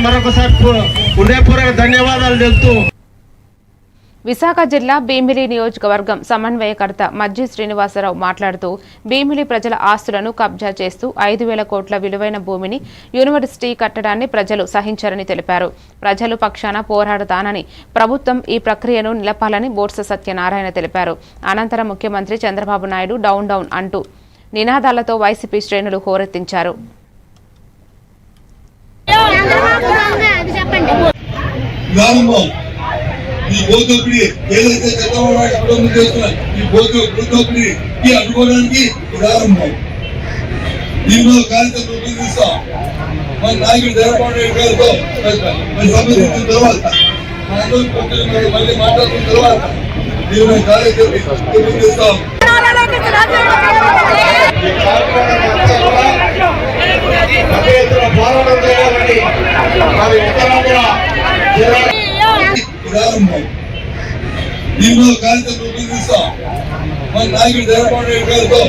మరొకసారి హృదయపూర్వక ధన్యవాదాలు తెలుపుతూ విశాఖ జిల్లా భీమిలి నియోజకవర్గం సమన్వయకర్త మజ్జి శ్రీనివాసరావు మాట్లాడుతూ భీమిలి ప్రజల ఆస్తులను కబ్జా చేస్తూ 5,000 కోట్ల విలువైన భూమిని యూనివర్సిటీ కట్టడాన్ని ప్రజలు సహించారని తెలిపారు. ప్రజలు పక్షాన పోరాడతానని ప్రభుత్వం ఈ ప్రక్రియను నిలపాలని బోర్స సత్యనారాయణ తెలిపారు. అనంతరం ముఖ్యమంత్రి చంద్రబాబు నాయుడు డౌన్ డౌన్ అంటూ నినాదాలతో వైసీపీ శ్రేణులు హోరెత్తించారు. ఈ భూదోపిడి ఏదైతే చంద్రబాబు చేస్తున్నారు ఈ భూదోపిడికి అడ్డుకోవడానికి ప్రారంభం దీనిలో కార్యక్రమం రూపొందిస్తాం. మన నాయకుడు చంద్రబాబు నాయుడు గారితో సంబంధించిన తర్వాత మళ్ళీ మాట్లాడుతున్న తర్వాత దీని కార్యక్రమం రూపొందిస్తాం. ప్రారంభం దీనిలో కార్యక్రమం రూపొందిస్తాం. మన నాయకుడు చంద్రబాబు నాయుడు గారితో